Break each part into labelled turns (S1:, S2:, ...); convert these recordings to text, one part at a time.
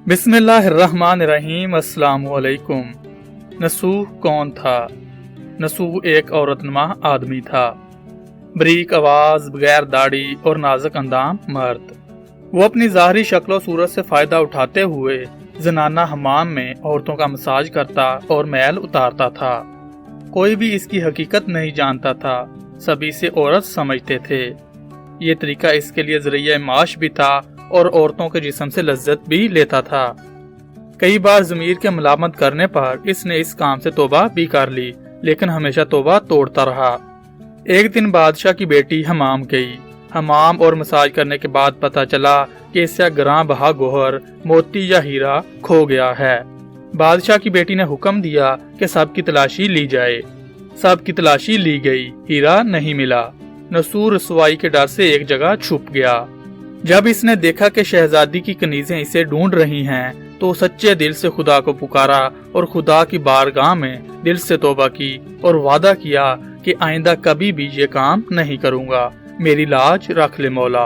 S1: बिस्मिल्लाहिर्रहमानिर्रहीम। अस्सलामुअलैकुम। नसूह कौन था? नसूह एक औरतनुमा आदमी था, बरीक आवाज, बगैर दाढ़ी और नाजुक अंदाम मर्द। वो अपनी ज़ाहरी शक्ल सूरत से फायदा उठाते हुए जनाना हमाम में औरतों का मसाज करता और मैल उतारता था। कोई भी इसकी हकीकत नहीं जानता था, सभी से औरत समझते थे। ये तरीका इसके लिए ज़रिया माश भी था और औरतों के जिस्म से लज्जत भी लेता था। कई बार ज़मीर के मलामत करने पर इसने इस काम से तौबा भी कर ली, लेकिन हमेशा तौबा तोड़ता रहा। एक दिन बादशाह की बेटी हमाम गई। हमाम और मसाज करने के बाद पता चला कि इससे ग्रां बहा गोहर, मोती या हीरा खो गया है। बादशाह की बेटी ने हुक्म दिया कि सबकी तलाशी ली जाए। सबकी तलाशी ली गई, हीरा नहीं मिला। नसूह रसवाई के डर से एक जगह छुप गया। जब इसने देखा कि शहजादी की कनीजें इसे ढूंढ रही हैं, तो सच्चे दिल से खुदा को पुकारा और खुदा की बारगाह में दिल से तौबा की और वादा किया कि आइंदा कभी भी ये काम नहीं करूंगा, मेरी लाज रख ले मौला।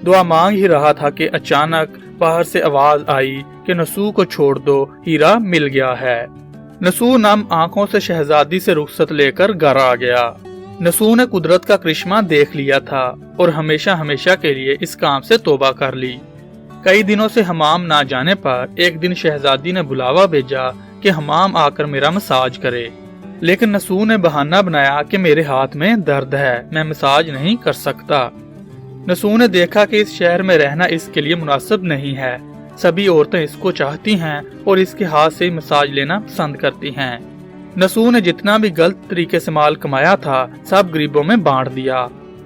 S1: दुआ मांग ही रहा था कि अचानक बाहर से आवाज आई कि नसूह को छोड़ दो, हीरा मिल गया है। नसूह नम आंखों से शहजादी से रुखसत लेकर घर आ गया। नसूह ने कुदरत का करिश्मा देख लिया था और हमेशा हमेशा के लिए इस काम से तौबा कर ली। कई दिनों से हमाम ना जाने पर एक दिन शहजादी ने बुलावा भेजा कि हमाम आकर मेरा मसाज करे, लेकिन नसूह ने बहाना बनाया कि मेरे हाथ में दर्द है, मैं मसाज नहीं कर सकता। नसूह ने देखा कि इस शहर में रहना इसके लिए मुनासिब नहीं है। सभी औरतें इसको चाहती हैं और इसके हाथ से मसाज लेना पसंद करती हैं। नसूह ने जितना भी गलत तरीके से माल कमाया था सब गरीबों में बांट दिया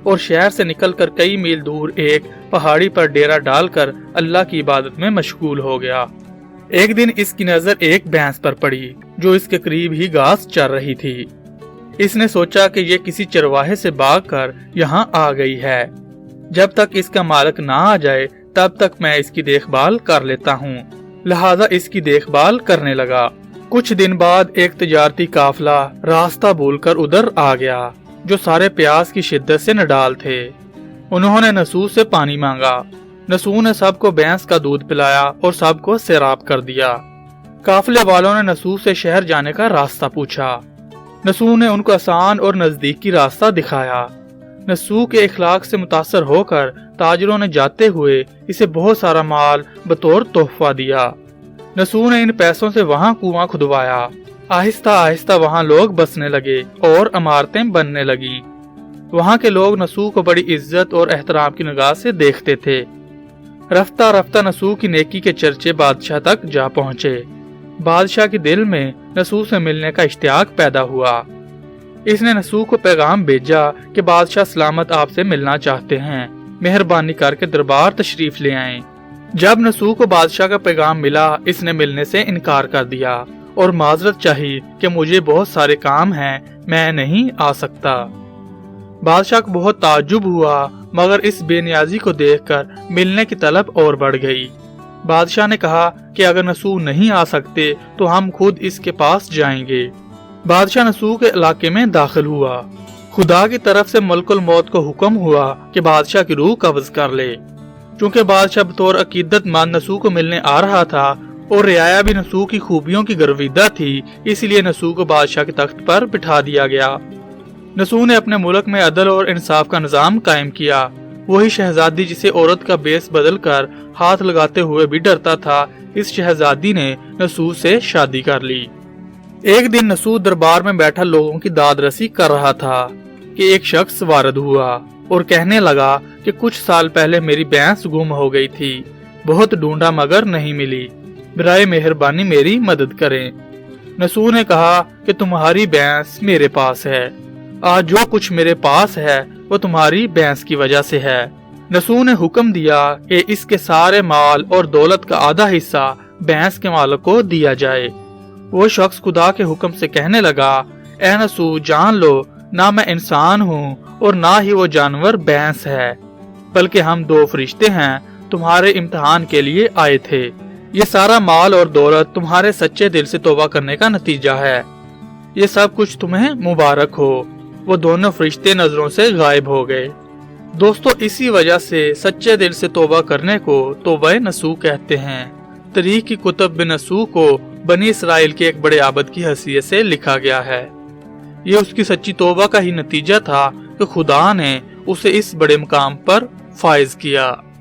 S1: और शहर से निकलकर कई मील दूर एक पहाड़ी पर डेरा डालकर अल्लाह की इबादत में मशगूल हो गया। एक दिन इसकी नजर एक भैंस पर पड़ी जो इसके करीब ही घास चर रही थी। इसने सोचा कि ये किसी चरवाहे से भागकर यहाँ आ गई है। जब तक इसका मालिक ना आ जाए तब तक मैं इसकी देखभाल कर लेता हूँ। लिहाजा इसकी देखभाल करने लगा। कुछ दिन बाद एक तिजारती काफिला रास्ता भूलकर उधर आ गया, जो सारे प्यास की शिद्दत से नडाल थे। उन्होंने नसूह से पानी मांगा। नसूह ने सबको भैंस का दूध पिलाया और सबको सैराब कर दिया। काफिले वालों ने नसूह से शहर जाने का रास्ता पूछा। नसूह ने उनको आसान और नजदीकी रास्ता दिखाया। नसूह के इखलाक से मुतासर होकर ताजरों ने जाते हुए इसे बहुत सारा माल बतौर तोहफा दिया। नसूह ने इन पैसों से वहाँ कुआं खुदवाया। आहिस्ता आहिस्ता वहाँ लोग बसने लगे और इमारतें बनने लगी। वहाँ के लोग नसूह को बड़ी इज्जत और एहतराम की निगाह से देखते थे। रफ्ता रफ्ता नसूह की नेकी के चर्चे बादशाह तक जा पहुँचे। बादशाह के दिल में नसूह से मिलने का इश्तियाक पैदा हुआ। इसने नसूह को पैगाम भेजा कि बादशाह सलामत आपसे मिलना चाहते हैं, मेहरबानी करके दरबार तशरीफ ले आएं। जब नसूह को बादशाह का पैगाम मिला, इसने मिलने से इनकार कर दिया और माजरत चाही कि मुझे बहुत सारे काम हैं, मैं नहीं आ सकता। बादशाह को बहुत ताज्जुब हुआ, मगर इस बेनियाजी को देखकर मिलने की तलब और बढ़ गई। बादशाह ने कहा कि अगर नसूह नहीं आ सकते तो हम खुद इसके पास जाएंगे। बादशाह नसूह के इलाके में दाखिल हुआ। खुदा की तरफ से मलकुल मौत को हुक्म हुआ कि बादशाह की रूह कब्ज कर ले। चूँकि बादशाह बतौर अकीदतमंद नसूह को मिलने आ रहा था और रियाया भी नसूह की खूबियों की गर्विदा थी, इसलिए नसूह को बादशाह के तख्त पर बिठा दिया गया। नसूह ने अपने मुल्क में अदल और इंसाफ का निजाम कायम किया। वही शहजादी जिसे औरत का बेस बदल कर हाथ लगाते हुए भी डरता था, इस शहजादी ने नसूह से शादी कर ली। एक दिन नसूह दरबार में बैठा लोगों की दाद रसी कर रहा था कि एक शख्स वारद हुआ और कहने लगा कि कुछ साल पहले मेरी भैंस गुम हो गई थी, बहुत ढूंढा मगर नहीं मिली, बराए मेहरबानी मेरी मदद करें। नसूह ने कहा कि तुम्हारी भैंस मेरे पास है, आज जो कुछ मेरे पास है वो तुम्हारी भैंस की वजह से है। नसूह ने हुक्म दिया कि इसके सारे माल और दौलत का आधा हिस्सा भैंस के मालिक को दिया जाए। वो शख्स खुदा के हुक्म से कहने लगा, ए नसूह, जान लो ना मैं इंसान हूँ और ना ही वो जानवर भैंस है, बल्कि हम दो फरिश्ते हैं, तुम्हारे इम्तिहान के लिए आए थे। ये सारा माल और दौलत तुम्हारे सच्चे दिल से तौबा करने का नतीजा है। ये सब कुछ तुम्हें मुबारक हो। वो दोनों फरिश्ते नजरों से गायब हो गए। दोस्तों, इसी वजह से सच्चे दिल से तौबा करने को तौबा नसूह कहते हैं। تاریخ کی کتب میں نسوح کو بنی اسرائیل کے ایک بڑے عابد کی حیثیت سے لکھا گیا ہے۔ یہ اس کی سچی توبہ کا ہی نتیجہ تھا کہ خدا نے اسے اس بڑے مقام پر فائز کیا۔